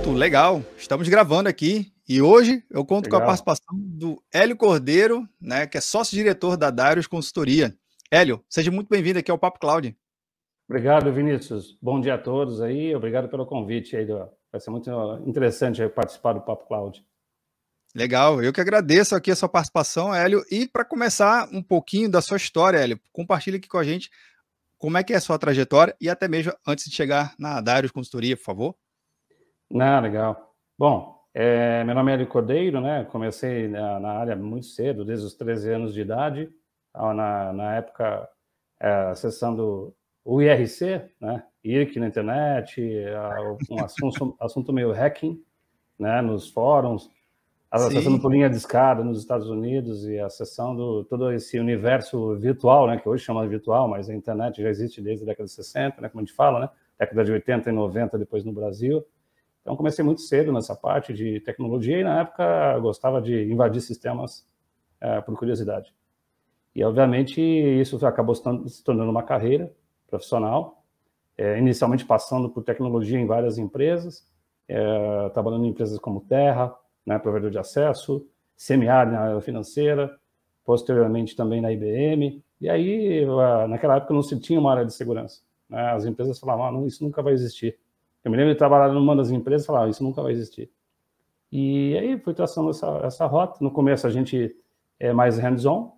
Pronto, legal. Estamos gravando aqui e hoje eu conto com a Legal. participação do Hélio Cordeiro, né, que é sócio-diretor da Darius Consultoria. Hélio, seja muito bem-vindo aqui ao Papo Cloud. Obrigado, Vinícius. Bom dia a todos aí. Obrigado pelo convite aí. Vai ser muito interessante participar do Papo Cloud. Legal, eu que agradeço aqui a sua participação, Hélio. E para começar um pouquinho da sua história, Hélio, compartilhe aqui com a gente como é que é a sua trajetória e até mesmo antes de chegar na Darius Consultoria, por favor. Legal. Bom, meu nome é Hélio Cordeiro, né? Comecei na área muito cedo, desde os 13 anos de idade, na época acessando o IRC, né? IRC na internet, um assunto meio hacking, né? Nos fóruns, acessando por linha de escada nos Estados Unidos e acessando todo esse universo virtual, né, que hoje chama de virtual, mas a internet já existe desde a década de 60, né, como a gente fala, né, década de 80 e 90 depois no Brasil. Então comecei muito cedo nessa parte de tecnologia e na época gostava de invadir sistemas por curiosidade. E obviamente isso acabou se tornando uma carreira profissional, inicialmente passando por tecnologia em várias empresas, trabalhando em empresas como Terra, né, provedor de acesso, CMA na área financeira, posteriormente também na IBM, e aí, naquela época, não se tinha uma área de segurança, né? As empresas falavam, não, isso nunca vai existir. Eu me lembro de trabalhar numa das empresas e falar, isso nunca vai existir. E aí fui traçando essa rota. No começo a gente é mais hands-on,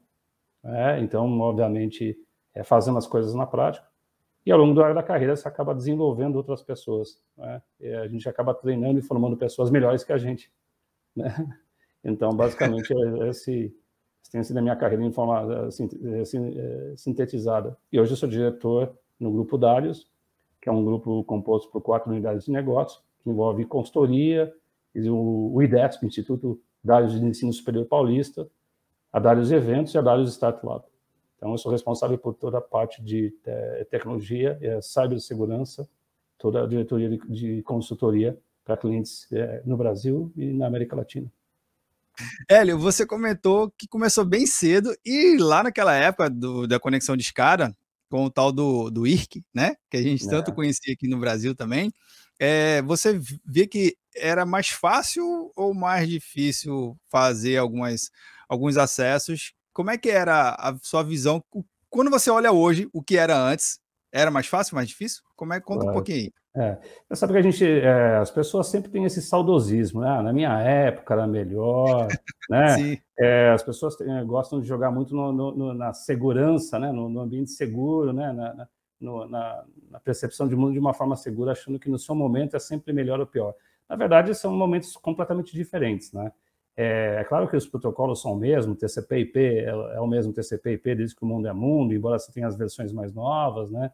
né? Então, obviamente, fazendo as coisas na prática, e ao longo da carreira você acaba desenvolvendo outras pessoas, né? A gente acaba treinando e formando pessoas melhores que a gente, né? Então, basicamente, esse tem sido a minha carreira em forma sintetizada. E hoje eu sou diretor no Grupo Darius, que é um grupo composto por 4 unidades de negócio, que envolve consultoria, o IDESP, Instituto Darius de Ensino Superior Paulista, a Darius Eventos e a Darius Startup. Então, eu sou responsável por toda a parte de tecnologia, cibersegurança, toda a diretoria de consultoria para clientes no Brasil e na América Latina. Hélio, você comentou que começou bem cedo e lá naquela época da conexão de escada, com o tal do IRC, né, que a gente tanto conhecia aqui no Brasil também, você vê que era mais fácil ou mais difícil fazer alguns acessos? Como é que era a sua visão? Quando você olha hoje o que era antes, era mais fácil, mais difícil? Conta um pouquinho aí. Você sabe que as pessoas sempre têm esse saudosismo, né? Na minha época era melhor, né? Sim. As pessoas gostam de jogar muito na segurança, né? No ambiente seguro, né? Na percepção de mundo de uma forma segura, achando que no seu momento é sempre melhor ou pior. Na verdade, são momentos completamente diferentes, né? É claro que os protocolos são o mesmo, TCP/IP é o mesmo TCP/IP desde que o mundo é mundo, embora você tenha as versões mais novas, né?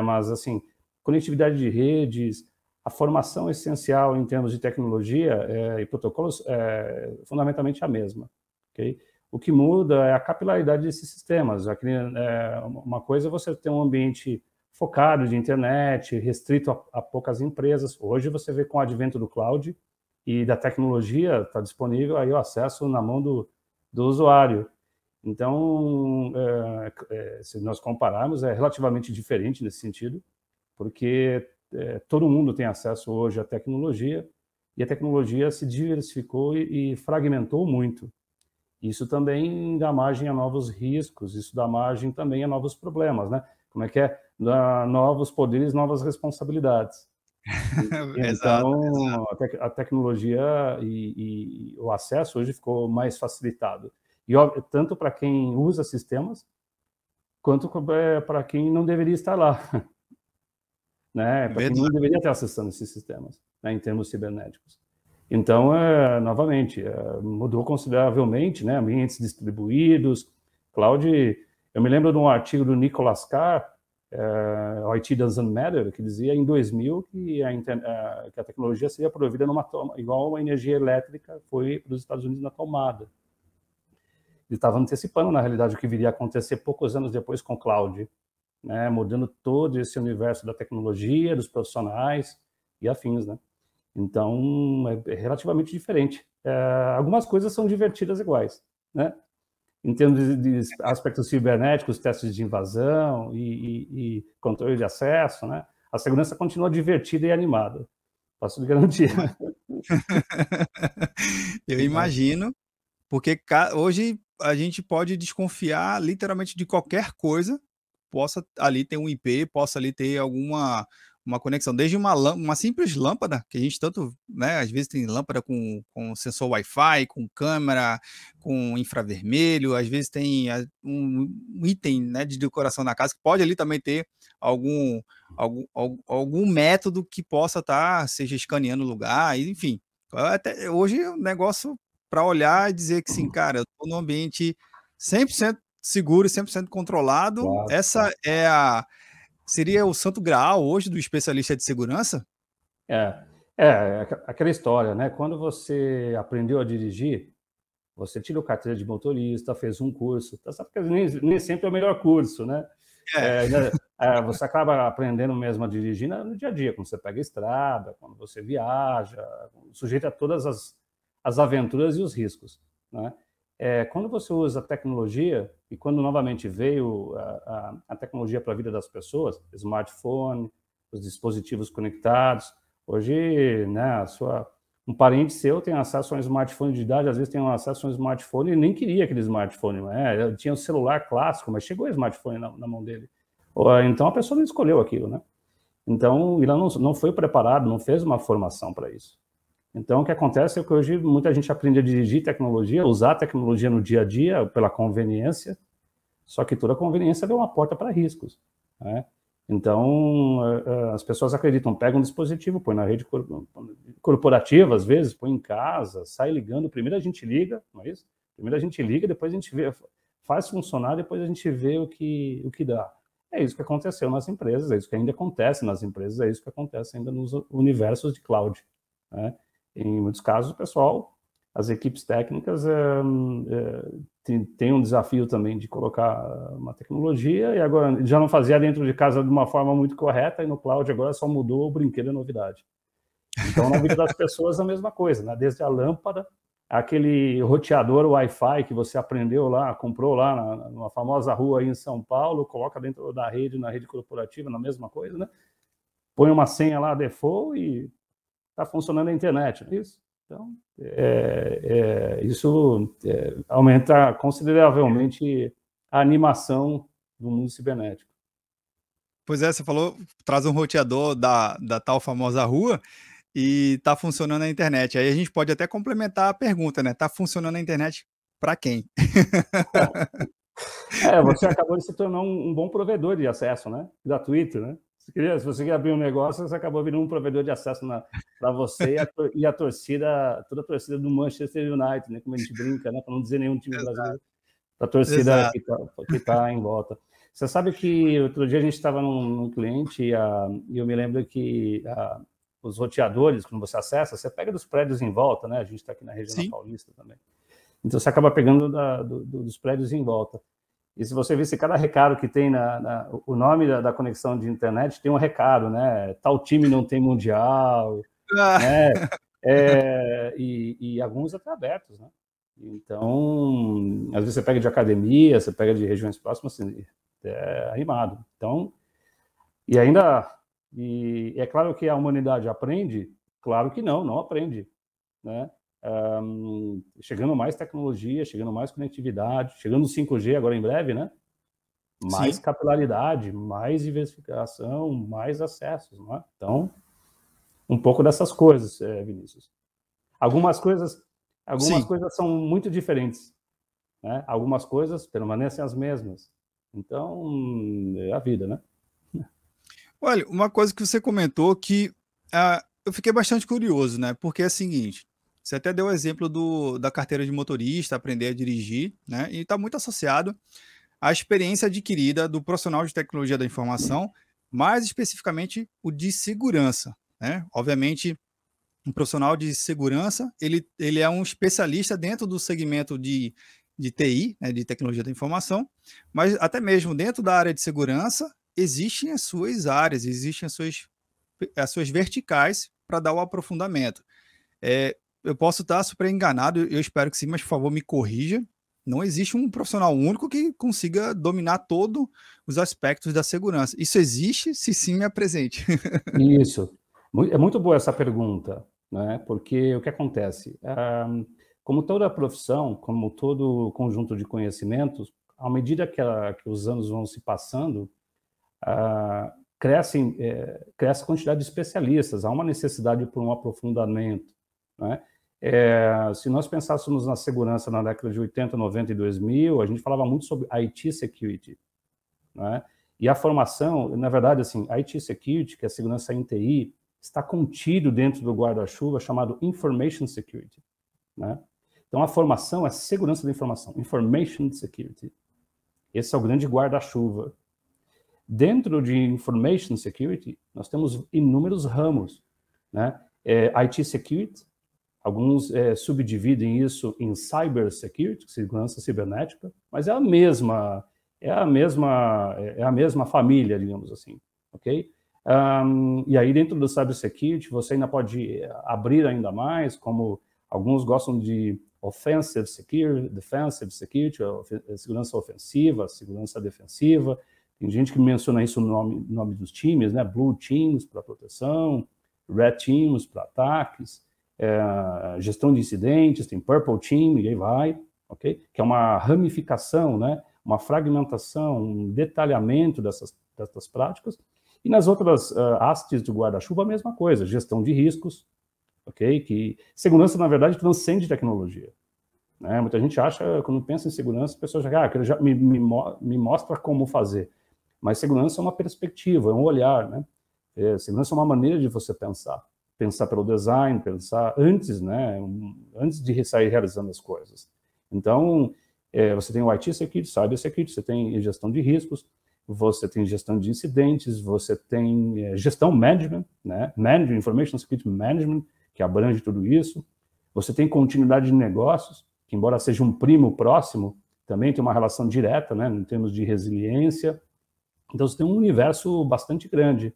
Mas, assim, conectividade de redes, a formação essencial em termos de tecnologia e protocolos é fundamentalmente a mesma. Okay? O que muda é a capilaridade desses sistemas. Uma coisa é você ter um ambiente focado de internet, restrito a poucas empresas. Hoje você vê com o advento do cloud e da tecnologia, está disponível aí o acesso na mão do usuário. Então, se nós compararmos, é relativamente diferente nesse sentido, porque todo mundo tem acesso hoje à tecnologia, e a tecnologia se diversificou e fragmentou muito. Isso também dá margem a novos riscos, isso dá margem também a novos problemas, né? Como é que é? Dá novos poderes, novas responsabilidades. Então, a tecnologia e o acesso hoje ficou mais facilitado. E tanto para quem usa sistemas, quanto para quem não deveria estar lá. Né? Para quem não deveria estar acessando esses sistemas, né, em termos cibernéticos. Então, novamente, mudou consideravelmente, né, ambientes distribuídos, cloud. Eu me lembro de um artigo do Nicholas Carr, IT Doesn't Matter, que dizia em 2000 que a tecnologia seria provida igual a energia elétrica foi para os Estados Unidos na tomada. Ele estava antecipando, na realidade, o que viria a acontecer poucos anos depois com o cloud, né, mudando todo esse universo da tecnologia, dos profissionais e afins, né? Então, é relativamente diferente. Algumas coisas são divertidas iguais, né? Em termos de aspectos cibernéticos, testes de invasão e controle de acesso, né? A segurança continua divertida e animada. Posso lhe garantir. Eu imagino, porque hoje a gente pode desconfiar literalmente de qualquer coisa, possa ali ter um IP, possa ali ter uma conexão, desde uma simples lâmpada, que a gente tanto, né, às vezes tem lâmpada com sensor Wi-Fi, com câmera, com infravermelho, às vezes tem um item, né, de decoração na casa, que pode ali também ter algum método que possa estar, seja escaneando o lugar, enfim. Até hoje o negócio para olhar e dizer que sim, cara, eu estou num ambiente 100% seguro e 100% controlado. Claro. Essa seria o santo graal hoje do especialista de segurança? Aquela história, né? Quando você aprendeu a dirigir, você tirou carteira de motorista, fez um curso, tá? Sabe que nem sempre é o melhor curso, né? Você acaba aprendendo mesmo a dirigir no dia a dia, quando você pega a estrada, quando você viaja, sujeito a todas as aventuras e os riscos, né? Quando você usa a tecnologia, e quando novamente veio a tecnologia para a vida das pessoas, smartphone, os dispositivos conectados, hoje, né, um parente seu tem acesso a um smartphone de idade, às vezes tem acesso a um smartphone e nem queria aquele smartphone, né? Ele tinha um celular clássico, mas chegou o smartphone na mão dele. Então a pessoa não escolheu aquilo, né? Então, ele não foi preparado, não fez uma formação para isso. Então, o que acontece é que hoje muita gente aprende a dirigir tecnologia, usar a tecnologia no dia a dia pela conveniência, só que toda conveniência é uma porta para riscos, né? Então, as pessoas acreditam, pega um dispositivo, põe na rede corporativa, às vezes, põe em casa, sai ligando, primeiro a gente liga, não é isso? Primeiro a gente liga, depois a gente vê, faz funcionar, depois a gente vê o que dá. É isso que aconteceu nas empresas, é isso que ainda acontece nas empresas, é isso que acontece ainda nos universos de cloud, né? Em muitos casos, o pessoal, as equipes técnicas tem um desafio também de colocar uma tecnologia, e agora já não fazia dentro de casa de uma forma muito correta, e no cloud agora só mudou o brinquedo e a novidade. Então, na vida das pessoas, a mesma coisa, né? Desde a lâmpada, aquele roteador Wi-Fi que você aprendeu lá, comprou lá numa famosa rua aí em São Paulo, coloca dentro da rede, na rede corporativa, na mesma coisa, né? Põe uma senha lá, default, e está funcionando a internet, não é isso? Então, isso aumenta consideravelmente a animação do mundo cibernético. Pois é, você falou, traz um roteador da tal famosa rua e está funcionando a internet. Aí a gente pode até complementar a pergunta, né? Está funcionando a internet para quem? Você acabou de se tornar um bom provedor de acesso, né? Gratuito, né? Se você quer abrir um negócio, você acabou virando um provedor de acesso para você e a torcida, toda a torcida do Manchester United, né? Como a gente brinca, né? Para não dizer nenhum time brasileiro, a torcida que está em volta. Você sabe que outro dia a gente estava num cliente e eu me lembro que os roteadores, quando você acessa, você pega dos prédios em volta, né? A gente está aqui na região da Paulista também. Então você acaba pegando dos prédios em volta. E se você visse cada recado que tem o nome da conexão de internet, tem um recado, né? Tal time não tem mundial, né? E alguns até abertos, né? Então, às vezes você pega de academia, você pega de regiões próximas, assim, é animado. Então, e é claro que a humanidade aprende? Claro que não aprende, né? Chegando mais tecnologia, chegando mais conectividade, chegando 5G agora em breve, né? Mais capilaridade, mais diversificação, mais acessos, não é? Então, um pouco dessas coisas, Vinícius. Algumas coisas são muito diferentes, né? Algumas coisas permanecem as mesmas. Então, é a vida, né? Olha, uma coisa que você comentou que eu fiquei bastante curioso, né? Porque é o seguinte, você até deu o exemplo da carteira de motorista, aprender a dirigir, né? E está muito associado à experiência adquirida do profissional de tecnologia da informação, mais especificamente o de segurança, né? Obviamente, um profissional de segurança, ele é um especialista dentro do segmento de TI, né, de tecnologia da informação, mas até mesmo dentro da área de segurança, existem as suas áreas, existem as suas verticais para dar o aprofundamento. Eu posso estar super enganado, eu espero que sim, mas por favor me corrija. Não existe um profissional único que consiga dominar todos os aspectos da segurança. Isso existe? Se sim, me apresente. Isso. É muito boa essa pergunta, né? Porque o que acontece? Como toda profissão, como todo conjunto de conhecimentos, à medida que os anos vão se passando, cresce a quantidade de especialistas, há uma necessidade por um aprofundamento, né? Se nós pensássemos na segurança na década de 80, 90 e 2000, a gente falava muito sobre IT security, né? E a formação, na verdade, assim, IT security, que é a segurança em TI, está contido dentro do guarda-chuva chamado information security, né? Então, a formação é segurança da informação, information security. Esse é o grande guarda-chuva. Dentro de information security, nós temos inúmeros ramos, né? IT security, alguns subdividem isso em cyber security, segurança cibernética, mas é a mesma família, digamos assim, ok? E aí dentro do cyber security você ainda pode abrir ainda mais, como alguns gostam de offensive security, defensive security, segurança ofensiva, segurança defensiva. Tem gente que menciona isso no nome dos times, né? Blue teams para proteção, red teams para ataques, gestão de incidentes, tem purple team e aí vai, ok? Que é uma ramificação, né? Uma fragmentação, um detalhamento dessas práticas. E nas outras hastes de guarda-chuva, a mesma coisa, gestão de riscos, ok? Que segurança, na verdade, transcende tecnologia, né? Muita gente acha, quando pensa em segurança, a pessoa já me mostra como fazer. Mas segurança é uma perspectiva, é um olhar, né? Segurança é uma maneira de você pensar. Pensar pelo design, pensar antes, né? Antes de sair realizando as coisas. Então, você tem o IT security, cyber security, você tem gestão de riscos, você tem gestão de incidentes, você tem gestão management, né? Information Security Management, que abrange tudo isso. Você tem continuidade de negócios, que embora seja um primo próximo, também tem uma relação direta, né? Em termos de resiliência. Então, você tem um universo bastante grande.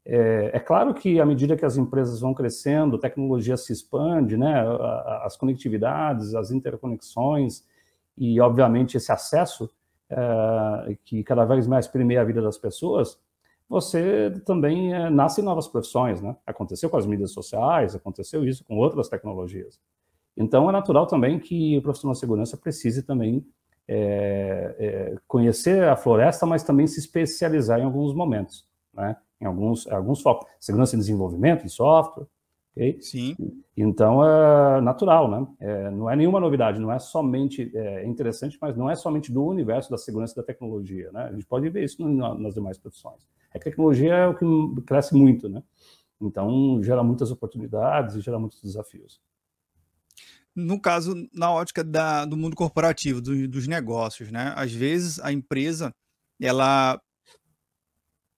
É claro que, à medida que as empresas vão crescendo, a tecnologia se expande, né? As conectividades, as interconexões e, obviamente, esse acesso que cada vez mais permeia a vida das pessoas, você também nasce em novas profissões, né? Aconteceu com as mídias sociais, aconteceu isso com outras tecnologias. Então, é natural também que o profissional de segurança precise também conhecer a floresta, mas também se especializar em alguns momentos, né? Em alguns focos. Segurança e desenvolvimento de software, ok? Sim. Então, é natural, né? Não é nenhuma novidade, não é somente interessante, mas não é somente do universo da segurança e da tecnologia, né? A gente pode ver isso nas demais profissões. A tecnologia é o que cresce muito, né? Então, gera muitas oportunidades e gera muitos desafios. No caso, na ótica do mundo corporativo, dos negócios, né? Às vezes a empresa, ela,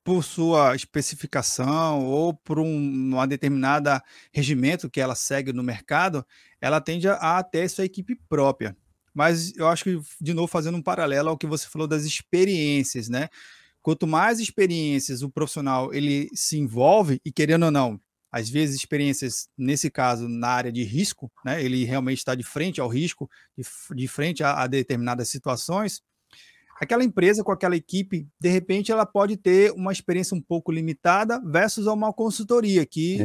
por sua especificação ou por uma determinada regimento que ela segue no mercado, ela tende a ter sua equipe própria. Mas eu acho que, de novo, fazendo um paralelo ao que você falou das experiências, né? Quanto mais experiências o profissional ele se envolve, e querendo ou não, às vezes experiências, nesse caso, na área de risco, né? Ele realmente está de frente ao risco, de frente a determinadas situações, aquela empresa com aquela equipe, de repente, ela pode ter uma experiência um pouco limitada versus uma consultoria, que,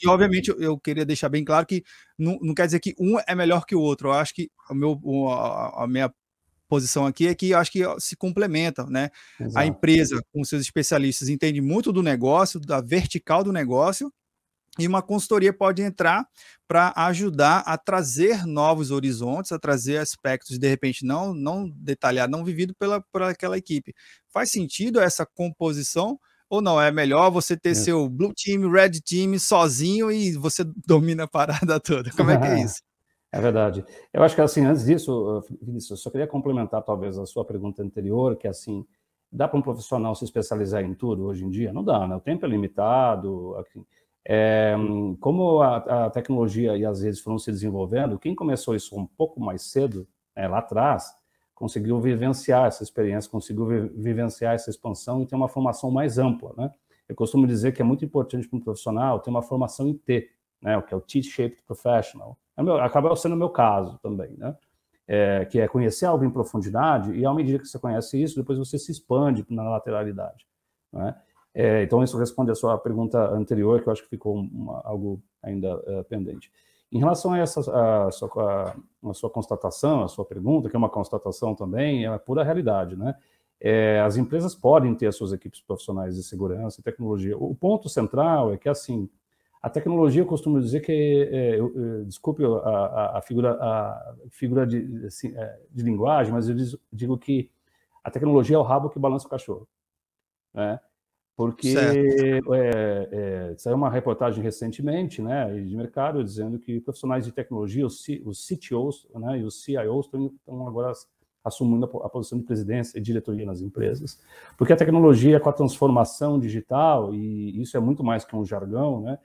e obviamente eu queria deixar bem claro que não quer dizer que um é melhor que o outro. Eu acho que a minha posição aqui é que eu acho que se complementa, né? Exato. A empresa, com seus especialistas, entende muito do negócio, da vertical do negócio, e uma consultoria pode entrar para ajudar a trazer novos horizontes, a trazer aspectos, de repente, não detalhado, não vivido por aquela equipe. Faz sentido essa composição ou não? É melhor você ter seu Blue Team, Red Team sozinho e você domina a parada toda? Como é que é isso? É verdade. Eu acho que, assim, antes disso, Vinícius, eu só queria complementar, talvez, a sua pergunta anterior, que, assim, dá para um profissional se especializar em tudo hoje em dia? Não dá, né? O tempo é limitado. Como a tecnologia e as redes foram se desenvolvendo, quem começou isso um pouco mais cedo, lá atrás, conseguiu vivenciar essa experiência, conseguiu vivenciar essa expansão e ter uma formação mais ampla, né? Eu costumo dizer que é muito importante para um profissional ter uma formação em T, né? O que é o T-shaped professional. Acaba sendo o meu caso também, né? Que é conhecer algo em profundidade e, à medida que você conhece isso, depois você se expande na lateralidade, né? Então, isso responde a sua pergunta anterior, que eu acho que ficou algo ainda pendente. Em relação a a sua constatação, a sua pergunta, que é uma constatação também, é a pura realidade, né? As empresas podem ter as suas equipes profissionais de segurança e tecnologia. O ponto central é que, assim, a tecnologia, eu costumo dizer que, desculpe a figura de linguagem, mas eu digo que a tecnologia é o rabo que balança o cachorro, né? Porque saiu uma reportagem recentemente, né, de mercado, dizendo que profissionais de tecnologia, os CTOs, né, e os CIOs estão agora assumindo a posição de presidência e diretoria nas empresas, porque a tecnologia, com a transformação digital, e isso é muito mais que um jargão, né,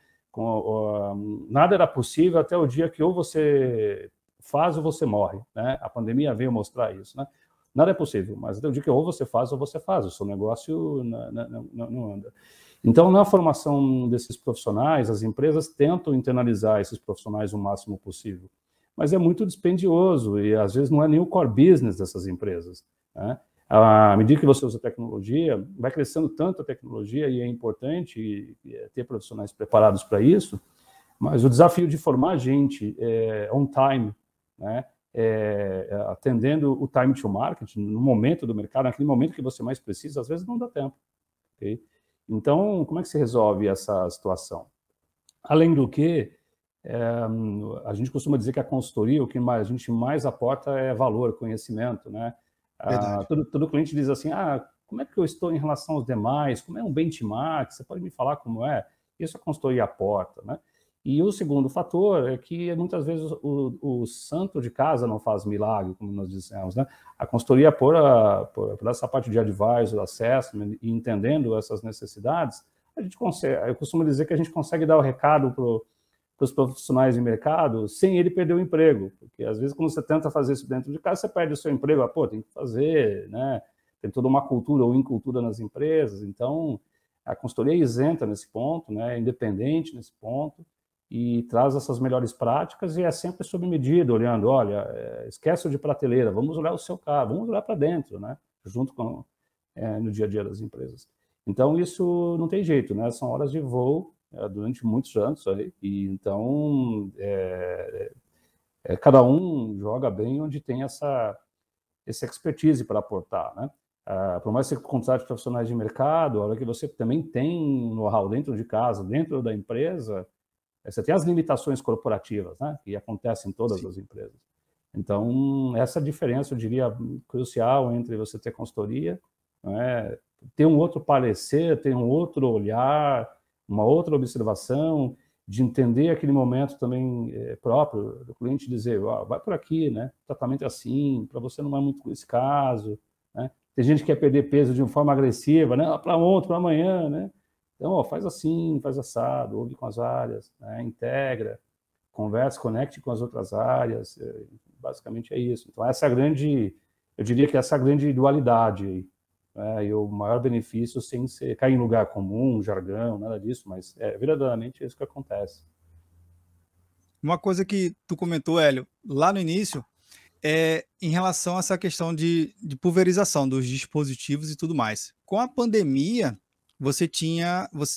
nada era possível até o dia que ou você faz ou você morre, né? A pandemia veio mostrar isso, né? Nada é possível, mas até o dia que ou você faz, o seu negócio não anda. Então, na formação desses profissionais, as empresas tentam internalizar esses profissionais o máximo possível, mas é muito dispendioso e, às vezes, não é nem o core business dessas empresas, né? À medida que você usa tecnologia, vai crescendo tanto a tecnologia e é importante ter profissionais preparados para isso, mas o desafio de formar gente on time, né? Atendendo o time to market, no momento do mercado, naquele momento que você mais precisa, às vezes não dá tempo. Okay? Então, como é que se resolve essa situação? Além do que, a gente costuma dizer que a consultoria, o que a gente mais aporta é valor, conhecimento, né? Todo cliente diz assim, como é que eu estou em relação aos demais? Como é um benchmark? Você pode me falar como é? Isso a consultoria aporta, né? E o segundo fator é que, muitas vezes, o santo de casa não faz milagre, como nós dissemos, né? A consultoria, por essa parte de advisor, assessment, e entendendo essas necessidades, a gente consegue, eu costumo dizer que a gente consegue dar o recado para os profissionais de mercado sem ele perder o emprego, porque às vezes quando você tenta fazer isso dentro de casa, você perde o seu emprego, tem que fazer, né? Tem toda uma cultura ou incultura nas empresas, então a consultoria é isenta nesse ponto, né? É independente nesse ponto, e traz essas melhores práticas e é sempre sob medida, olhando, olha, esquece o de prateleira, vamos olhar o seu carro, vamos olhar para dentro, né? Junto com no dia a dia das empresas. Então isso não tem jeito, né? São horas de voo durante muitos anos aí, e então cada um joga bem onde tem essa expertise para aportar, né? Por mais que você contrate profissionais de mercado, a hora que você também tem know-how dentro de casa, dentro da empresa, você tem as limitações corporativas, né? Que acontecem em todas as empresas. Então, essa diferença, eu diria, crucial entre você ter consultoria, né? Ter um outro parecer, ter um outro olhar, uma outra observação, de entender aquele momento também próprio do cliente, dizer, vai por aqui, né? O tratamento é assim, para você não é muito esse caso, né? Tem gente que quer perder peso de uma forma agressiva, né? Para ontem, para amanhã, né? Então, faz assim, faz assado, ouve com as áreas, né? Integra, conversa, conecte com as outras áreas, basicamente é isso. Então, essa é a grande, eu diria que essa é a grande dualidade aí. E o maior benefício sem cair em lugar comum, jargão, nada disso, mas verdadeiramente é isso que acontece. Uma coisa que tu comentou, Hélio, lá no início, em relação a essa questão de pulverização dos dispositivos e tudo mais. Com a pandemia,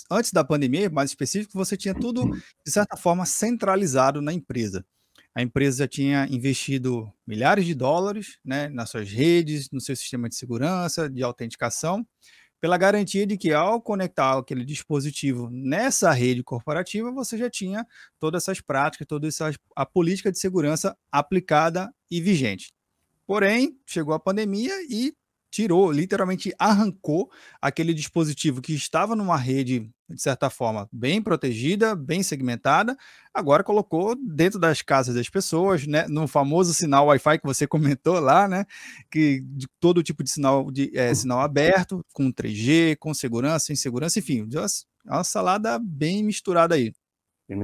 antes da pandemia, mais específico, você tinha tudo, de certa forma, centralizado na empresa. A empresa já tinha investido milhares de dólares, né, nas suas redes, no seu sistema de segurança, de autenticação, pela garantia de que, ao conectar aquele dispositivo nessa rede corporativa, você já tinha todas essas práticas, a política de segurança aplicada e vigente. Porém, chegou a pandemia e tirou, literalmente arrancou aquele dispositivo que estava numa rede, de certa forma, bem protegida, bem segmentada, agora colocou dentro das casas das pessoas, né, no famoso sinal Wi-Fi que você comentou lá, né, que de todo tipo de sinal aberto, com 3G, com segurança, insegurança, enfim, uma salada bem misturada aí.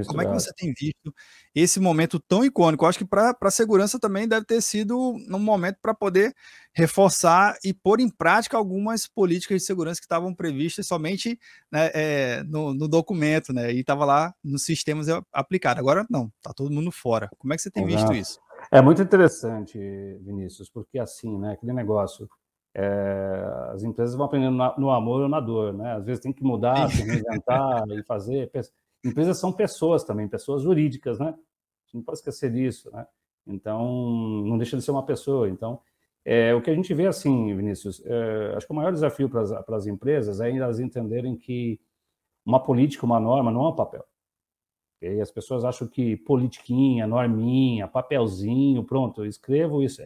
Como é que você tem visto esse momento tão icônico? Eu acho que para a segurança também deve ter sido um momento para poder reforçar e pôr em prática algumas políticas de segurança que estavam previstas somente, né, no documento, né, e estava lá nos sistemas aplicado. Agora não, está todo mundo fora. Como é que você tem visto isso? É muito interessante, Vinícius, porque assim, né, aquele negócio, As empresas vão aprendendo no amor ou na dor, né? Às vezes tem que mudar, se reinventar e fazer. Empresas são pessoas também, pessoas jurídicas, né? A gente não pode esquecer disso, né? Então, não deixa de ser uma pessoa. Então, o que a gente vê assim, Vinícius, acho que o maior desafio para as empresas é elas entenderem que uma política, uma norma não é um papel. Okay? As pessoas acham que politiquinha, norminha, papelzinho, pronto, eu escrevo isso,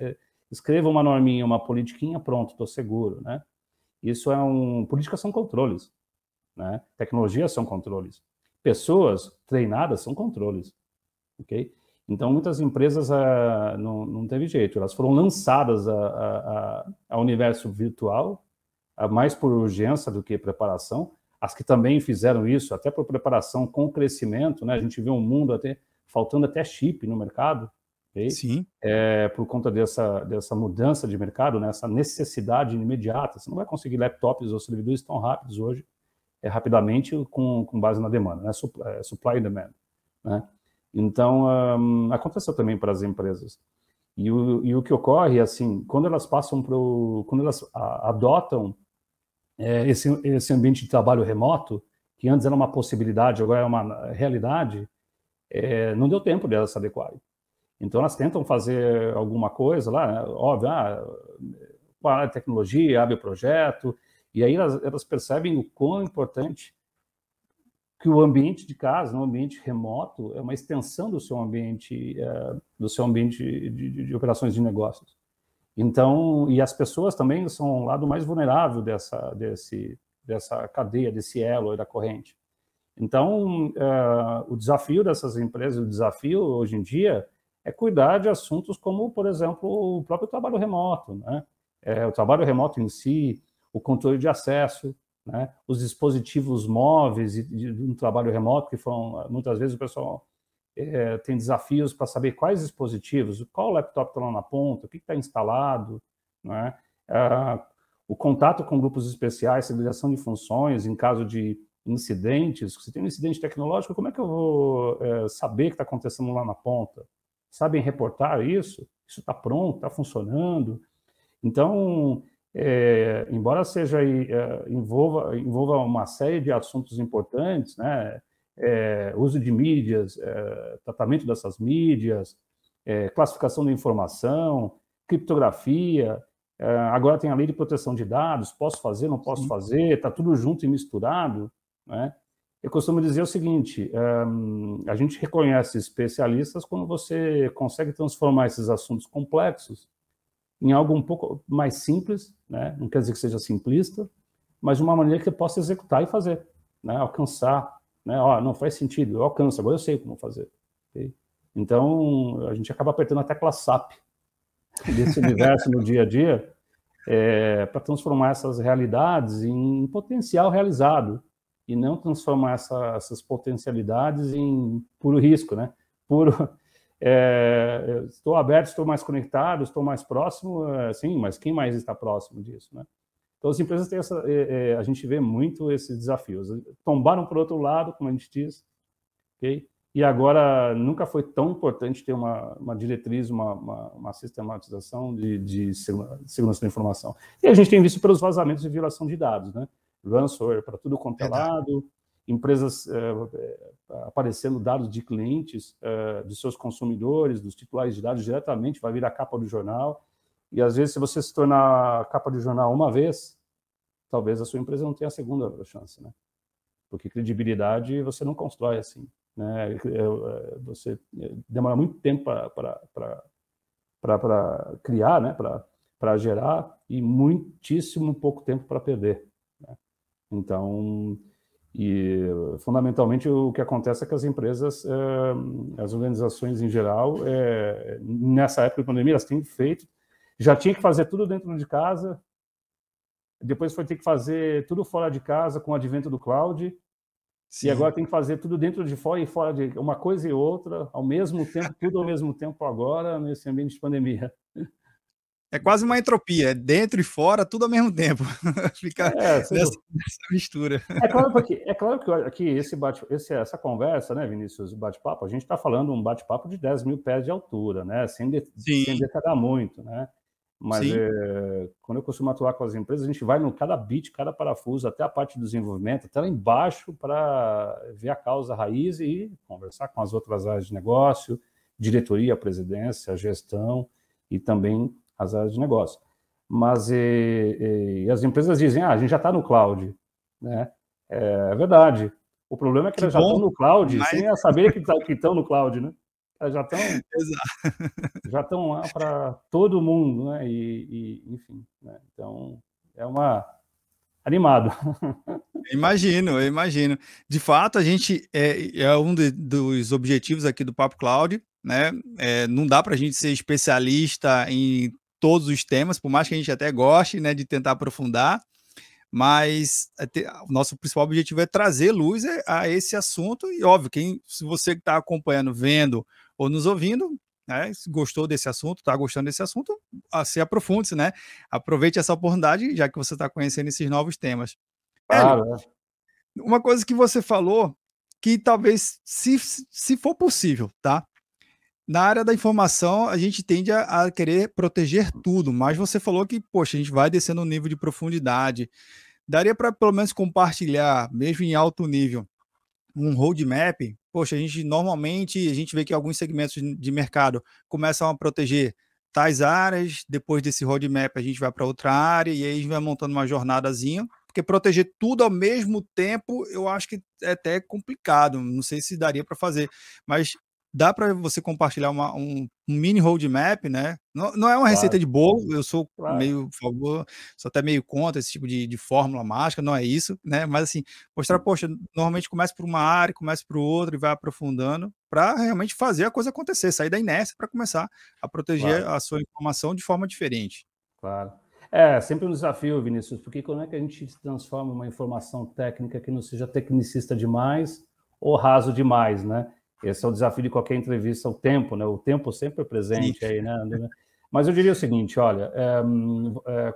escreva uma norminha, uma politiquinha, pronto, estou seguro, né? Isso políticas são controles, né? Tecnologias são controles. Pessoas treinadas são controles, ok? Então, muitas empresas não teve jeito, elas foram lançadas ao universo virtual, mais por urgência do que preparação. As que também fizeram isso, até por preparação com crescimento, né? A gente vê um mundo faltando até chip no mercado, okay? Sim. Por conta dessa mudança de mercado, né? Essa necessidade imediata. Você não vai conseguir laptops ou servidores tão rápidos hoje, rapidamente, com base na demanda, né? Supply and demand, né? Então, aconteceu também para as empresas. E o que ocorre, assim, quando elas adotam esse ambiente de trabalho remoto, que antes era uma possibilidade, agora é uma realidade, não deu tempo delas se adequarem. Então, elas tentam fazer alguma coisa lá, né? Óbvio, para a tecnologia, abre o projeto, e aí elas percebem o quão importante que o ambiente de casa, um ambiente remoto, é uma extensão do seu ambiente, de operações de negócios. Então, e as pessoas também são o lado mais vulnerável dessa cadeia, desse elo da corrente. Então, o desafio dessas empresas, o desafio hoje em dia é cuidar de assuntos como, por exemplo, o próprio trabalho remoto, né? O trabalho remoto em si, o controle de acesso, né? Os dispositivos móveis de um trabalho remoto, que muitas vezes o pessoal tem desafios para saber quais dispositivos, qual laptop está lá na ponta, o que está instalado, né? O contato com grupos especiais, segregação de funções, em caso de incidentes. Se tem um incidente tecnológico, como é que eu vou saber o que está acontecendo lá na ponta? Sabem reportar isso? Isso está pronto, está funcionando? Então, embora envolva uma série de assuntos importantes, né? Uso de mídias, tratamento dessas mídias, classificação da informação, criptografia, agora tem a lei de proteção de dados, posso fazer, não posso fazer, está tudo junto e misturado, né? Eu costumo dizer o seguinte, a gente reconhece especialistas quando você consegue transformar esses assuntos complexos em algo um pouco mais simples, né? Não quer dizer que seja simplista, mas de uma maneira que eu possa executar e fazer, né? Alcançar, né? Não faz sentido, eu alcanço, agora eu sei como fazer. Okay? Então, a gente acaba apertando a tecla SAP desse universo no dia a dia para transformar essas realidades em potencial realizado e não transformar essas potencialidades em puro risco, né? Estou aberto, estou mais conectado, estou mais próximo, sim, mas quem mais está próximo disso, né? Então, as empresas têm a gente vê muito esses desafios. Tombaram por outro lado, como a gente diz, okay? E agora nunca foi tão importante ter uma diretriz, uma sistematização de segurança da informação. E a gente tem visto pelos vazamentos e violação de dados, né? Ransomware para tudo quanto é lado, empresas aparecendo dados de clientes, de seus consumidores, dos titulares de dados diretamente, vai virar capa do jornal. E, às vezes, se você se tornar capa de jornal uma vez, talvez a sua empresa não tenha a segunda chance, né? Porque credibilidade você não constrói assim, né? Você demora muito tempo para criar, né? Para gerar, e muitíssimo pouco tempo para perder, né? Então, fundamentalmente, o que acontece é que as empresas, as organizações em geral, nessa época de pandemia, elas têm feito, já tinha que fazer tudo dentro de casa, depois foi ter que fazer tudo fora de casa com o advento do cloud, e agora tem que fazer tudo dentro de fora e fora de uma coisa e outra, ao mesmo tempo, tudo ao mesmo tempo agora, nesse ambiente de pandemia. É quase uma entropia, dentro e fora, tudo ao mesmo tempo. Fica nessa mistura. É claro que aqui essa conversa, né, Vinícius, bate-papo, a gente está falando um bate-papo de 10 mil pés de altura, né, sem detalhar muito, né? Mas quando eu costumo atuar com as empresas, a gente vai no cada bit, cada parafuso, até a parte do desenvolvimento, até lá embaixo, para ver a causa raiz e conversar com as outras áreas de negócio, diretoria, presidência, gestão e também as áreas de negócio. Mas as empresas dizem, a gente já está no cloud, né? É verdade. O problema é que elas já estão no cloud, sem saber que estão no cloud, né? Elas já estão lá para todo mundo, né? Enfim, né? Então é animado. Eu imagino. De fato, a gente é um dos objetivos aqui do Papo Cloud, né? Não dá para a gente ser especialista em todos os temas, por mais que a gente até goste, né, de tentar aprofundar, mas o nosso principal objetivo é trazer luz a esse assunto e, óbvio, se você está acompanhando, vendo ou nos ouvindo, né, se gostou desse assunto, está gostando desse assunto, se aprofunde-se, né? Aproveite essa oportunidade, já que você está conhecendo esses novos temas. Claro, Hélio, uma coisa que você falou, que talvez, se for possível, tá? Na área da informação, a gente tende a querer proteger tudo, mas você falou que, poxa, a gente vai descendo um nível de profundidade. Daria para, pelo menos, compartilhar, mesmo em alto nível, um roadmap? Poxa, normalmente, a gente vê que alguns segmentos de mercado começam a proteger tais áreas, depois desse roadmap a gente vai para outra área, e aí a gente vai montando uma jornadazinha, porque proteger tudo ao mesmo tempo, eu acho que é até complicado, não sei se daria para fazer, mas dá para você compartilhar um mini roadmap, né? Não é uma receita de bolo, eu sou meio favor, sou até meio contra esse tipo de fórmula mágica, não é isso, né? Mas assim, mostrar, poxa, normalmente começa por uma área, começa por outra e vai aprofundando para realmente fazer a coisa acontecer, sair da inércia para começar a proteger a sua informação de forma diferente. Claro. É sempre um desafio, Vinícius, porque como é que a gente transforma uma informação técnica que não seja tecnicista demais ou raso demais, né? Esse é o desafio de qualquer entrevista, o tempo, né? O tempo sempre é presente aí, né? Mas eu diria o seguinte, olha,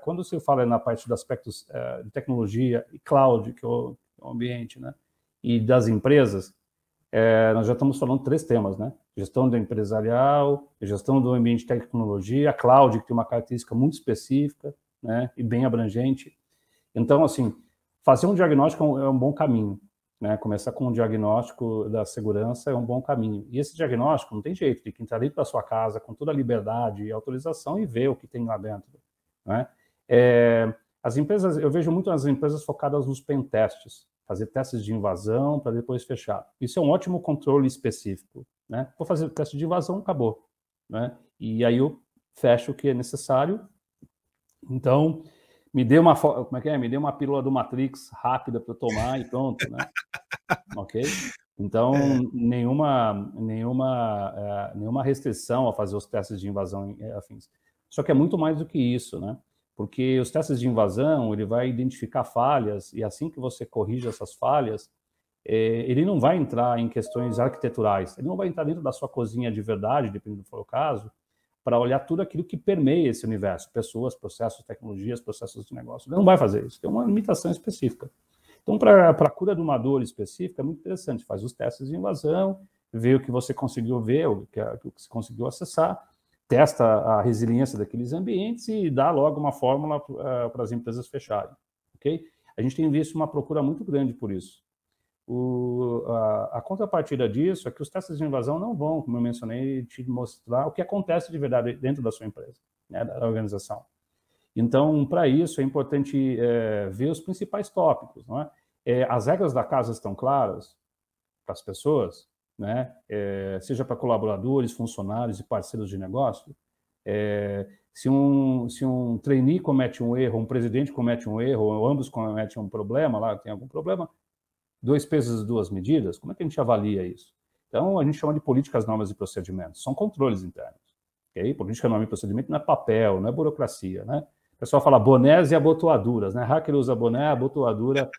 quando se fala na parte dos aspectos de tecnologia e cloud, que é o ambiente, né? E das empresas, nós já estamos falando 3 temas, né? Gestão do empresarial, gestão do ambiente de tecnologia, a cloud, que tem uma característica muito específica, né? E bem abrangente. Então, assim, fazer um diagnóstico é um bom caminho, né? Começar com um diagnóstico da segurança é um bom caminho. E esse diagnóstico não tem jeito, tem que entrar dentro da sua casa com toda a liberdade e autorização e ver o que tem lá dentro, né? As empresas, eu vejo muito as empresas focadas nos pen testes, fazer testes de invasão para depois fechar. Isso é um ótimo controle específico, né? Vou fazer o teste de invasão, acabou, né? E aí eu fecho o que é necessário. Então, me dê uma, como é que é? Me dê uma pílula do Matrix rápida para eu tomar e pronto, né? Ok? Então, nenhuma restrição a fazer os testes de invasão e afins. Só que é muito mais do que isso, né? Porque os testes de invasão, ele vai identificar falhas, e assim que você corrige essas falhas, ele não vai entrar em questões arquiteturais, ele não vai entrar dentro da sua cozinha de verdade, dependendo do que for o caso, para olhar tudo aquilo que permeia esse universo, pessoas, processos, tecnologias, processos de negócio. Ele não vai fazer isso, tem uma limitação específica. Então, para a cura de uma dor específica, é muito interessante, faz os testes de invasão, vê o que você conseguiu ver, o que você conseguiu acessar, testa a resiliência daqueles ambientes e dá logo uma fórmula para as empresas fecharem, ok? A gente tem visto uma procura muito grande por isso. A contrapartida disso é que os testes de invasão não vão, como eu mencionei, te mostrar o que acontece de verdade dentro da sua empresa, né, da organização. Então, para isso, é importante ver os principais tópicos, não é? As regras da casa estão claras para as pessoas, né? Seja para colaboradores, funcionários e parceiros de negócio. Se um trainee comete um erro, um presidente comete um erro, ou ambos cometem um problema, lá tem algum problema, 2 pesos e 2 medidas, como é que a gente avalia isso? Então, a gente chama de políticas, normas e procedimentos. São controles internos. Okay? Política, norma e procedimento não é papel, não é burocracia, né? O pessoal fala bonés e abotoaduras, né? Hacker usa boné, abotoadura,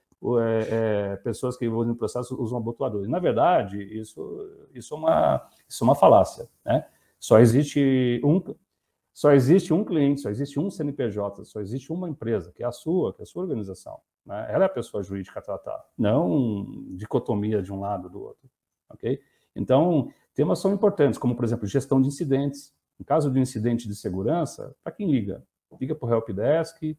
pessoas que usam processo usam abotoadura. E, na verdade, isso é uma falácia, né? Só existe um cliente, só existe um CNPJ, só existe uma empresa, que é a sua organização, né? Ela é a pessoa jurídica a tratar, não dicotomia de um lado ou do outro, ok? Então, temas são importantes, como, por exemplo, gestão de incidentes. Em caso de um incidente de segurança, para quem liga? liga para o helpdesk,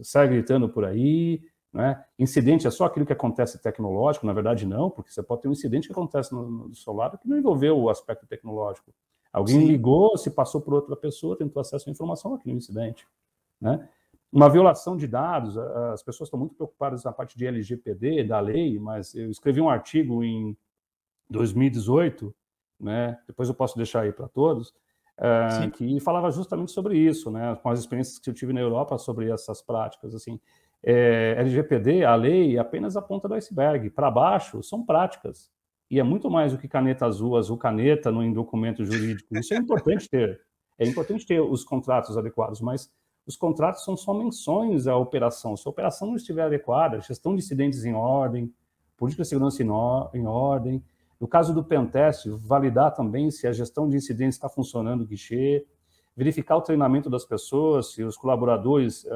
sai gritando por aí, né? Incidente é só aquilo que acontece tecnológico, na verdade não, porque você pode ter um incidente que acontece no seu lado que não envolveu o aspecto tecnológico. Alguém ligou, se passou por outra pessoa, tentou acesso à informação naquele incidente, né? Uma violação de dados, as pessoas estão muito preocupadas na parte de LGPD, da lei, mas eu escrevi um artigo em 2018, né? Depois eu posso deixar aí para todos, que falava justamente sobre isso, né? Com as experiências que eu tive na Europa sobre essas práticas, assim. LGPD, a lei, é apenas a ponta do iceberg. Para baixo, são práticas. E é muito mais do que caneta azul, azul caneta em documento jurídico. Isso é importante ter. É importante ter os contratos adequados, mas os contratos são só menções à operação. Se a operação não estiver adequada, gestão de incidentes em ordem, política de segurança em ordem. No caso do pentest, validar também se a gestão de incidentes está funcionando, o guichê, verificar o treinamento das pessoas, se os colaboradores,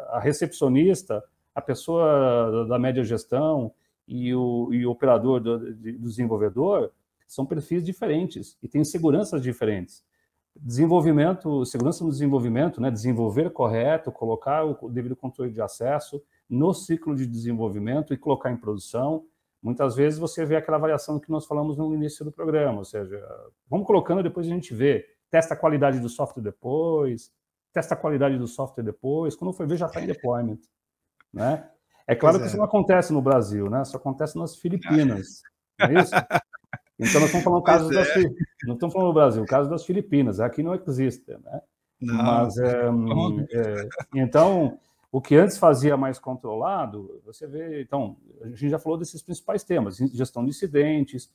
a recepcionista, a pessoa da média gestão e o operador do desenvolvedor são perfis diferentes e têm seguranças diferentes. Desenvolvimento, segurança no desenvolvimento, né? Desenvolver correto, colocar o devido controle de acesso no ciclo de desenvolvimento e colocar em produção. Muitas vezes você vê aquela variação que nós falamos no início do programa, ou seja, vamos colocando, depois a gente vê, testa a qualidade do software depois, testa a qualidade do software depois, quando for ver já está em deployment, né? É claro que isso não acontece no Brasil, né? Isso acontece nas Filipinas, não é isso? Então nós estamos falando casos não estamos falando do Brasil, o caso das Filipinas, aqui não existe, né? Não. Mas então o que antes fazia mais controlado, você vê, então, a gente já falou desses principais temas, gestão de incidentes,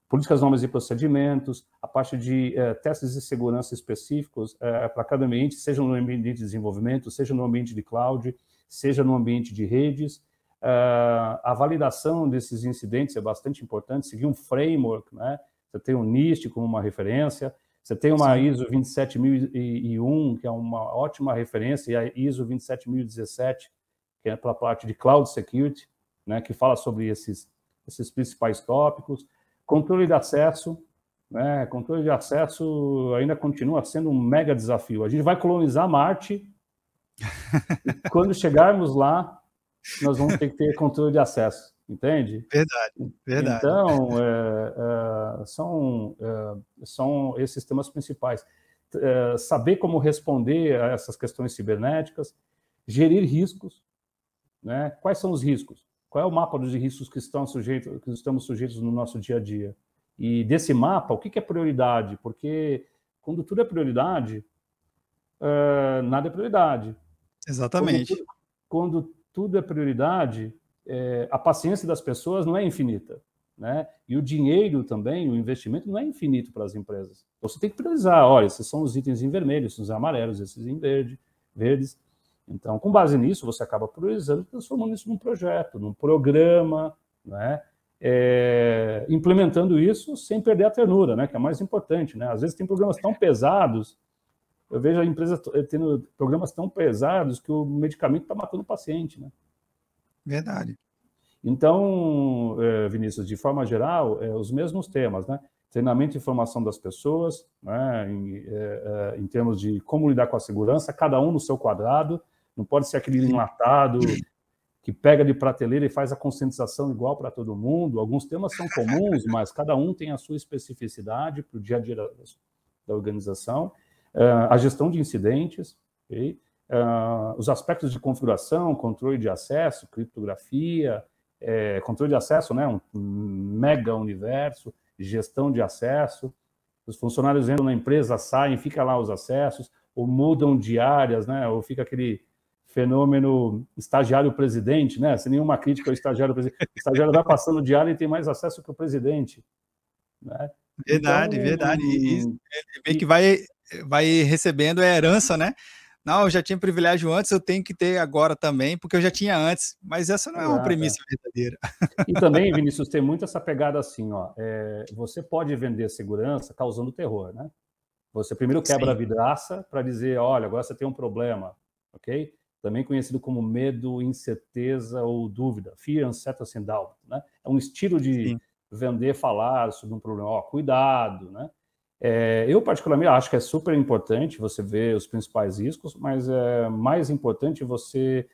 políticas, normas e procedimentos, a parte de testes de segurança específicos para cada ambiente, seja no ambiente de desenvolvimento, seja no ambiente de cloud, seja no ambiente de redes. A validação desses incidentes é bastante importante, seguir um framework, né? Você tem o NIST como uma referência, você tem uma ISO 27001, que é uma ótima referência, e a ISO 27017, que é para a parte de Cloud Security, né, que fala sobre esses principais tópicos. Controle de acesso, né? Controle de acesso ainda continua sendo um mega desafio. A gente vai colonizar Marte, e quando chegarmos lá, nós vamos ter que ter controle de acesso, entende? Verdade. Então, são esses temas principais. Saber como responder a essas questões cibernéticas, gerir riscos, né? Quais são os riscos? Qual é o mapa dos riscos que estamos sujeitos no nosso dia a dia? E desse mapa, o que é prioridade? Porque quando tudo é prioridade, nada é prioridade. Exatamente. Quando tudo é prioridade, a paciência das pessoas não é infinita, né? E o dinheiro também, o investimento não é infinito para as empresas. Então você tem que priorizar, olha, esses são os itens em vermelho, esses em amarelos, esses em verdes. Então, com base nisso, você acaba priorizando e transformando isso num projeto, num programa, né? Implementando isso sem perder a ternura, né? Que é mais importante, né? Às vezes tem programas tão pesados, eu vejo a empresa tendo programas tão pesados que o medicamento está matando o paciente, né? Verdade. Então, Vinícius, de forma geral, os mesmos temas, né? Treinamento e formação das pessoas, né? Em termos de como lidar com a segurança, cada um no seu quadrado, não pode ser aquele enlatado que pega de prateleira e faz a conscientização igual para todo mundo. Alguns temas são comuns, mas cada um tem a sua especificidade para o dia a dia da organização. A gestão de incidentes, okay? Os aspectos de configuração, controle de acesso, criptografia, controle de acesso, né? Um mega universo, gestão de acesso. Os funcionários entram na empresa, saem, fica lá os acessos, ou mudam de áreas, né? Ou fica aquele fenômeno estagiário-presidente, né? Sem nenhuma crítica ao estagiário-presidente. O estagiário vai passando de área e tem mais acesso que o presidente, né? Verdade. E meio que vai recebendo a herança, né? Não, eu já tinha privilégio antes, eu tenho que ter agora também, porque eu já tinha antes. Mas essa não é uma premissa verdadeira. E também, Vinícius, tem muito essa pegada assim, ó. Você pode vender segurança causando terror, né? Você primeiro quebra a vidraça para dizer, olha, agora você tem um problema, ok? Também conhecido como medo, incerteza ou dúvida, fear, uncertainty and doubt, né? É um estilo de vender, falar sobre um problema, ó, cuidado, né? Eu, particularmente, acho que é super importante você ver os principais riscos, mas é mais importante você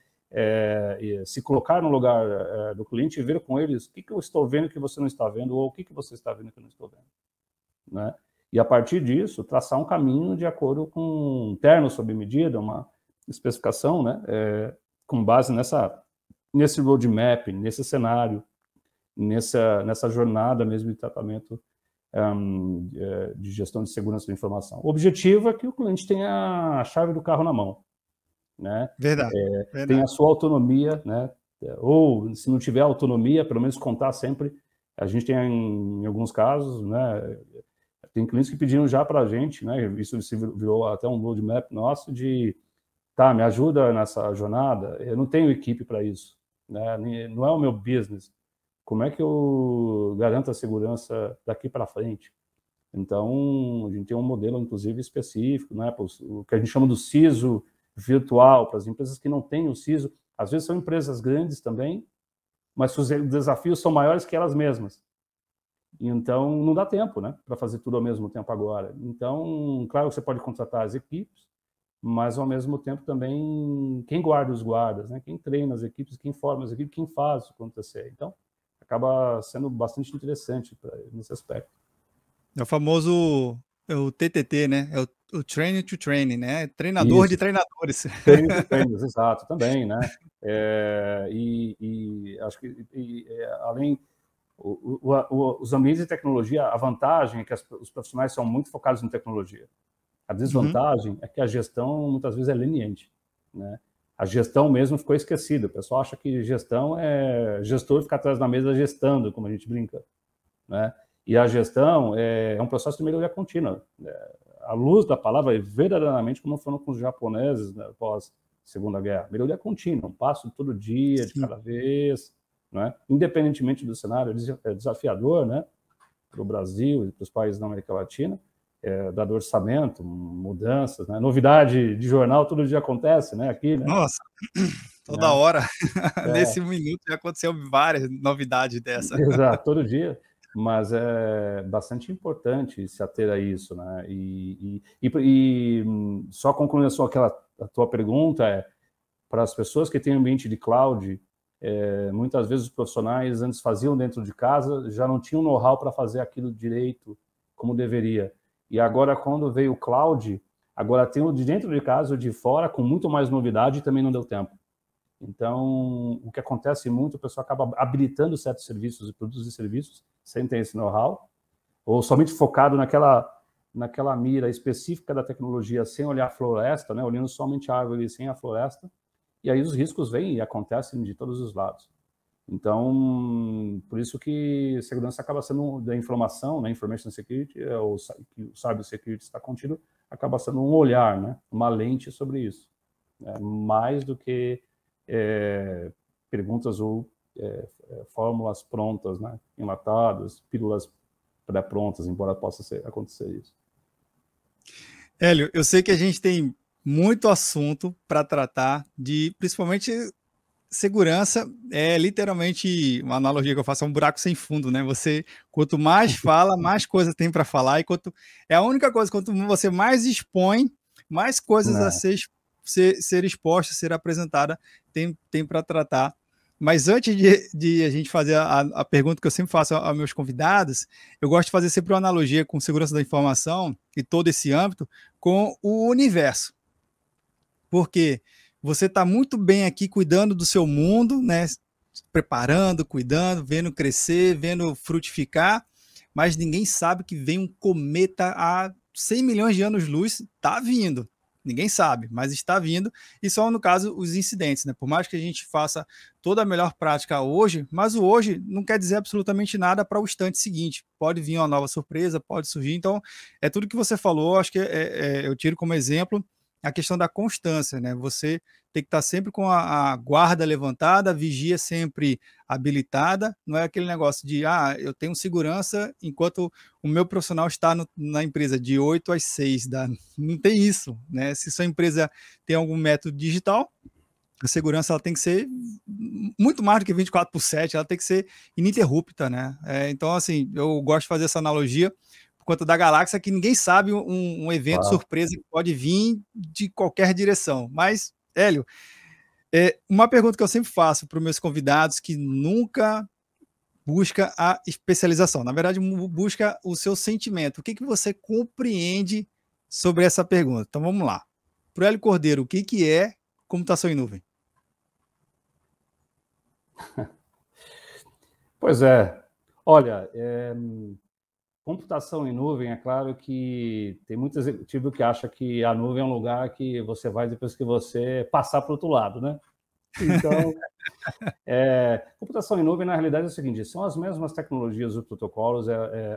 se colocar no lugar do cliente e ver com eles o que eu estou vendo que você não está vendo, ou o que você está vendo que eu não estou vendo, né? E, a partir disso, traçar um caminho de acordo com um termo sob medida, uma especificação, né? Com base nesse roadmap, nesse cenário, nessa jornada mesmo de tratamento de gestão de segurança da informação. O objetivo é que o cliente tenha a chave do carro na mão, né? Verdade. Tenha a sua autonomia, né? Ou, se não tiver autonomia, pelo menos contar sempre. A gente tem, em alguns casos, né? Tem clientes que pediram já para a gente, né? Isso se virou até um roadmap nosso de, me ajuda nessa jornada. Eu não tenho equipe para isso, né? Não é o meu business. Como é que eu garanto a segurança daqui para frente? Então, a gente tem um modelo, inclusive, específico, né? O que a gente chama do CISO virtual, para as empresas que não têm o CISO. Às vezes são empresas grandes também, mas os desafios são maiores que elas mesmas. Então, não dá tempo, né, para fazer tudo ao mesmo tempo agora. Então, claro que você pode contratar as equipes, mas, ao mesmo tempo, também quem guarda os guardas, né? Quem treina as equipes, quem forma as equipes, quem faz isso acontecer. Então, acaba sendo bastante interessante nesse aspecto. É o famoso o TTT, né? É o Train to Training, né? Treinador de treinadores. Train to Trainers, exato, também, né? Acho que, além... os ambientes de tecnologia, a vantagem é que os profissionais são muito focados em tecnologia. A desvantagem é que a gestão, muitas vezes, é leniente, né? A gestão mesmo ficou esquecida. O pessoal acha que gestão é gestor ficar atrás da mesa gestando, como a gente brinca, né? E a gestão é um processo de melhoria contínua. À luz da palavra, verdadeiramente, como foram com os japoneses, né, pós Segunda Guerra. Melhoria contínua, um passo todo dia, de cada vez, né? Independentemente do cenário, é desafiador, né, para o Brasil e para os países da América Latina, dado orçamento, mudanças, né? Novidade de jornal, todo dia acontece, né, aqui, né? Nossa, toda hora. Nesse minuto já aconteceu várias novidades dessa. Exato, todo dia. Mas é bastante importante se ater a isso, né? Só concluindo a tua pergunta, para as pessoas que têm ambiente de cloud, muitas vezes os profissionais antes faziam dentro de casa, já não tinham know-how para fazer aquilo direito como deveria. E agora, quando veio o cloud, agora tem o de dentro de casa, o de fora, com muito mais novidade, e também não deu tempo. Então, o que acontece muito, o pessoal acaba habilitando certos serviços e produtos e serviços sem ter esse know-how, ou somente focado naquela mira específica da tecnologia, sem olhar a floresta, né? Olhando somente a árvore sem a floresta, e aí os riscos vêm e acontecem de todos os lados. Então, por isso que segurança acaba sendo da informação, né? Information Security, o Cyber Security está contido, acaba sendo um olhar, né? Uma lente sobre isso, né? Mais do que perguntas ou fórmulas prontas, né? Enlatadas, pílulas pré-prontas, embora possa acontecer isso. Hélio, eu sei que a gente tem muito assunto para tratar principalmente segurança. É literalmente uma analogia que eu faço, é um buraco sem fundo, né? Quanto mais fala, mais coisas tem para falar, e é a única coisa, quanto você mais expõe, mais coisas a ser exposta, ser apresentada, tem para tratar. Mas antes de a gente fazer a pergunta que eu sempre faço aos meus convidados, eu gosto de fazer sempre uma analogia com segurança da informação e todo esse âmbito com o universo. Porque você está muito bem aqui cuidando do seu mundo, né? Preparando, cuidando, vendo crescer, vendo frutificar, mas ninguém sabe que vem um cometa a 100 milhões de anos-luz, está vindo. Ninguém sabe, mas está vindo, e só no caso os incidentes, né? Por mais que a gente faça toda a melhor prática hoje, mas o hoje não quer dizer absolutamente nada para o instante seguinte. Pode vir uma nova surpresa, pode surgir. Então, é tudo que você falou, acho que eu tiro como exemplo a questão da constância, né? Você tem que estar sempre com a guarda levantada, a vigia sempre habilitada, não é aquele negócio de, eu tenho segurança enquanto o meu profissional está na empresa de 8 às 6, não tem isso, né? Se sua empresa tem algum método digital, a segurança ela tem que ser muito mais do que 24/7, ela tem que ser ininterrupta, né? Então, assim, eu gosto de fazer essa analogia, por conta da galáxia, que ninguém sabe um evento surpresa que pode vir de qualquer direção. Mas, Hélio, uma pergunta que eu sempre faço para os meus convidados que nunca busca a especialização, na verdade, busca o seu sentimento. O que você compreende sobre essa pergunta? Então, vamos lá. Para o Hélio Cordeiro, o que é computação em nuvem? Pois é. Olha, computação em nuvem, é claro que tem muito executivo que acha que a nuvem é um lugar que você vai depois que você passar para o outro lado, né? Então, computação em nuvem, na realidade, é o seguinte, são as mesmas tecnologias e protocolos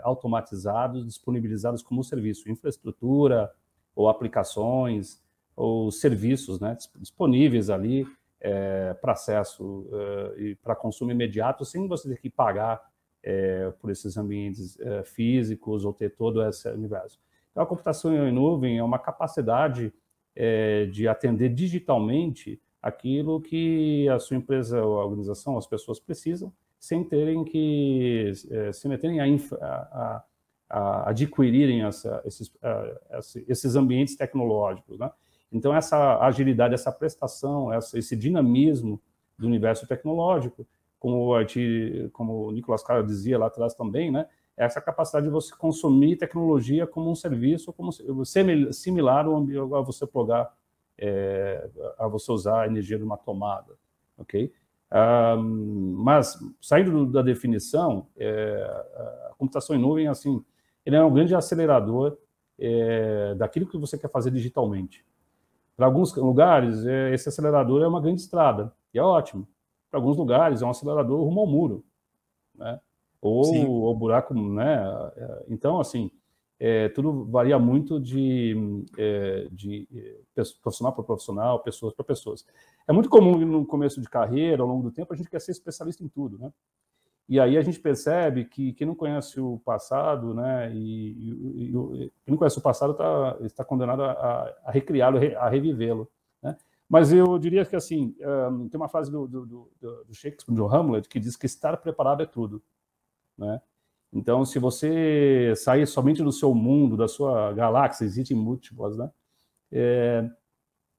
automatizados, disponibilizados como serviço, infraestrutura ou aplicações ou serviços, né, disponíveis ali para acesso e para consumo imediato, sem você ter que pagar por esses ambientes físicos ou ter todo esse universo. Então, a computação em nuvem é uma capacidade de atender digitalmente aquilo que a sua empresa ou a organização, as pessoas precisam, sem terem que se meterem a adquirirem esses ambientes tecnológicos, né? Então, essa agilidade, essa prestação, esse dinamismo do universo tecnológico, como o Nicolas Carr dizia lá atrás também, né? Essa capacidade de você consumir tecnologia como um serviço, como similar a você plugar, a você usar a energia de uma tomada, ok? Mas, saindo da definição, a computação em nuvem, assim, ele é um grande acelerador daquilo que você quer fazer digitalmente. Para alguns lugares, esse acelerador é uma grande estrada, e é ótimo. Para alguns lugares, é um acelerador rumo ao muro, né? Ou buraco, né? Então, assim, tudo varia muito de profissional para profissional, pessoas para pessoas. É muito comum no começo de carreira, ao longo do tempo, a gente quer ser especialista em tudo, né? E aí a gente percebe que quem não conhece o passado, né, quem não conhece o passado está condenado a recriá-lo, a revivê-lo, né? Mas eu diria que, assim, tem uma frase do Shakespeare, do Hamlet, que diz que estar preparado é tudo, né? Então, se você sair somente do seu mundo, da sua galáxia, existem múltiplas, né?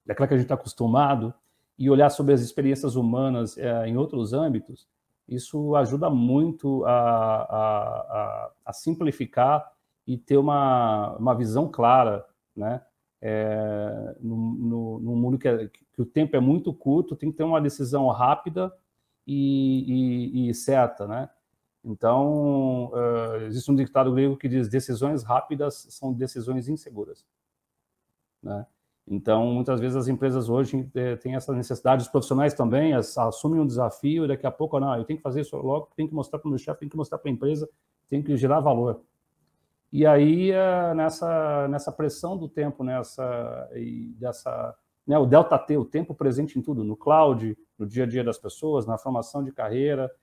Daquela que a gente está acostumado, e olhar sobre as experiências humanas em outros âmbitos, isso ajuda muito a simplificar e ter uma visão clara, né? No mundo que o tempo é muito curto, tem que ter uma decisão rápida e certa, né? Então, existe um ditado grego que diz: decisões rápidas são decisões inseguras, né? Então, muitas vezes as empresas hoje têm essa necessidade, os profissionais também assumem um desafio e daqui a pouco, não, eu tenho que fazer isso logo, tenho que mostrar para o meu chefe, tenho que mostrar para a empresa, tenho que gerar valor. E aí, nessa pressão do tempo, né, o delta T, o tempo presente em tudo, no cloud, no dia a dia das pessoas, na formação de carreira,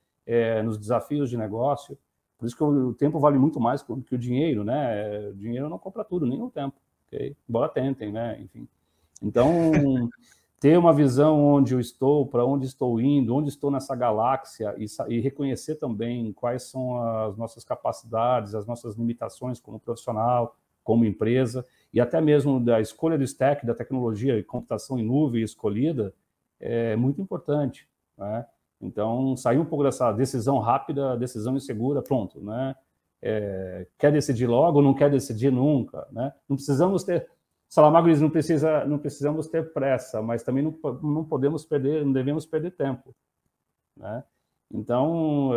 nos desafios de negócio. Por isso que o tempo vale muito mais que o dinheiro, né? O dinheiro não compra tudo, nem o tempo. Okay? Embora tentem, né? Enfim. Então, ter uma visão onde eu estou, para onde estou indo, onde estou nessa galáxia e reconhecer também quais são as nossas capacidades, as nossas limitações como profissional, como empresa, e até mesmo da escolha do stack, da tecnologia e computação em nuvem escolhida, é muito importante, né? Então, sair um pouco dessa decisão rápida, decisão insegura, pronto, né? Quer decidir logo, não quer decidir nunca, né? Não precisamos ter, Saramago diz, não precisamos ter pressa, mas também não podemos perder, não devemos perder tempo, né? Então,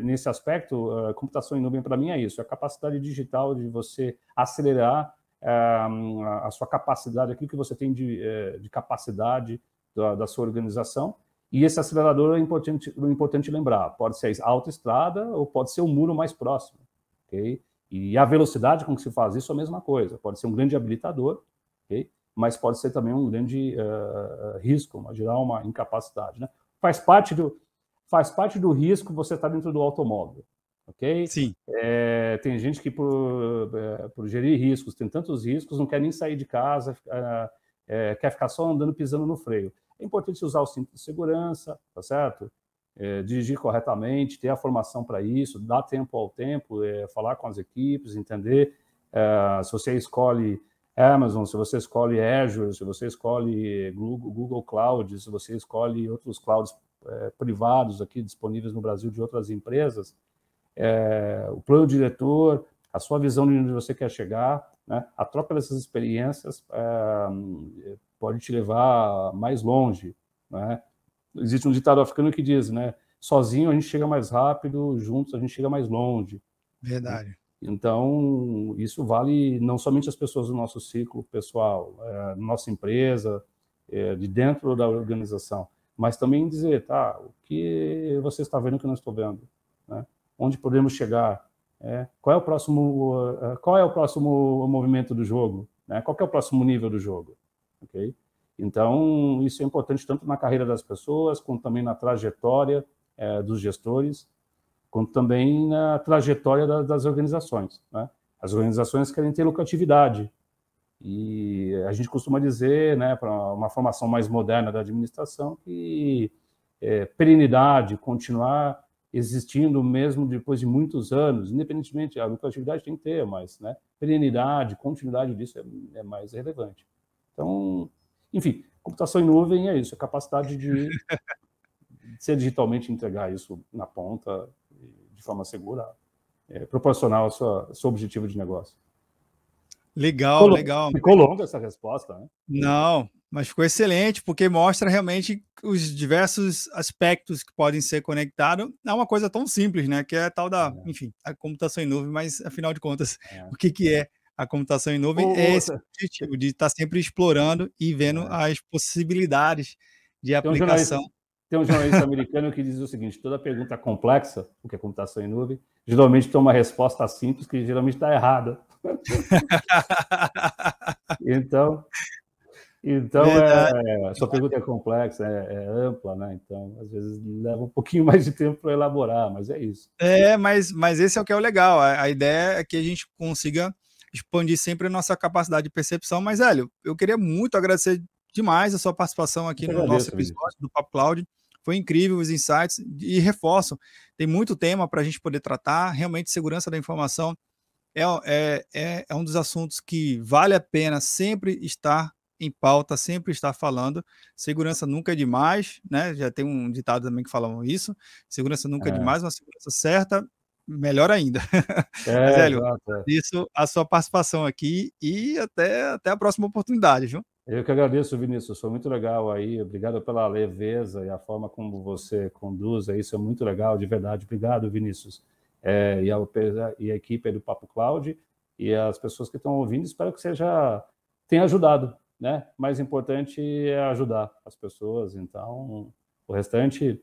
nesse aspecto, a computação em nuvem para mim é isso, a capacidade digital de você acelerar a sua capacidade, aquilo que você tem de capacidade da sua organização. E esse acelerador é importante lembrar, pode ser a autoestrada ou pode ser o muro mais próximo, ok? E a velocidade com que se faz isso é a mesma coisa, pode ser um grande habilitador, ok? Mas pode ser também um grande risco, gerar uma incapacidade, né? Faz parte do risco você estar dentro do automóvel, ok? Sim. Tem gente que por gerir riscos, tem tantos riscos, não quer nem sair de casa, quer ficar só andando, pisando no freio. É importante usar o cinto de segurança, tá certo? dirigir corretamente, ter a formação para isso, dar tempo ao tempo, falar com as equipes, entender se você escolhe Amazon, se você escolhe Azure, se você escolhe Google Cloud, se você escolhe outros clouds privados aqui disponíveis no Brasil de outras empresas, o plano diretor, a sua visão de onde você quer chegar, né? A troca dessas experiências pode te levar mais longe, né? Existe um ditado africano que diz, né? Sozinho a gente chega mais rápido, juntos a gente chega mais longe. Verdade. Né? Então, isso vale não somente as pessoas do nosso ciclo pessoal, nossa empresa, de dentro da organização, mas também dizer, tá, o que você está vendo que eu não estou vendo, né? Onde podemos chegar? Qual é o próximo movimento do jogo? Né? Qual que é o próximo nível do jogo? Okay? Então, isso é importante tanto na carreira das pessoas, quanto também na trajetória dos gestores, quanto também na trajetória das organizações. Né? As organizações querem ter lucratividade. E a gente costuma dizer, né, para uma formação mais moderna da administração, que perenidade, continuar existindo mesmo depois de muitos anos, independentemente, a lucratividade tem que ter, mas, né, perenidade, continuidade disso é mais relevante. Então, enfim, computação em nuvem é isso, a capacidade de ser digitalmente entregar isso na ponta, de forma segura, proporcional ao seu objetivo de negócio. Legal, legal. Ficou longa essa resposta, né? Não, mas ficou excelente, porque mostra realmente os diversos aspectos que podem ser conectados. É uma coisa tão simples, né? Que é a tal da, enfim, a computação em nuvem, mas, afinal de contas, o que é a computação em nuvem? É esse objetivo de estar sempre explorando e vendo as possibilidades de aplicação. Tem um jornalista americano que diz o seguinte: toda pergunta complexa, o que é computação em nuvem, geralmente tem uma resposta simples que geralmente está errada. Então a sua pergunta é complexa, é ampla, né? Então, às vezes, leva um pouquinho mais de tempo para elaborar, mas é isso. Mas esse é o que é o legal. A ideia é que a gente consiga expandir sempre a nossa capacidade de percepção. Mas, Hélio, eu queria muito agradecer demais a sua participação aqui no nosso episódio do Papo Cloud. Foi incrível os insights e reforço, tem muito tema para a gente poder tratar. Realmente, segurança da informação é um dos assuntos que vale a pena sempre estar em pauta, sempre estar falando. Segurança nunca é demais, né? Já tem um ditado também que falam isso. Segurança nunca é demais, uma segurança certa, melhor ainda. Mas, Hélio, isso a sua participação aqui e até a próxima oportunidade, viu? Eu que agradeço, Vinícius, foi muito legal aí, obrigado pela leveza e a forma como você conduz, isso é muito legal, de verdade, obrigado, Vinícius. E a equipe do Papo Cloud e as pessoas que estão ouvindo, espero que tenha ajudado, né? Mais importante é ajudar as pessoas, então o restante,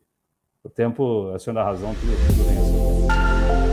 o tempo, a senhora da razão, tudo bem assim.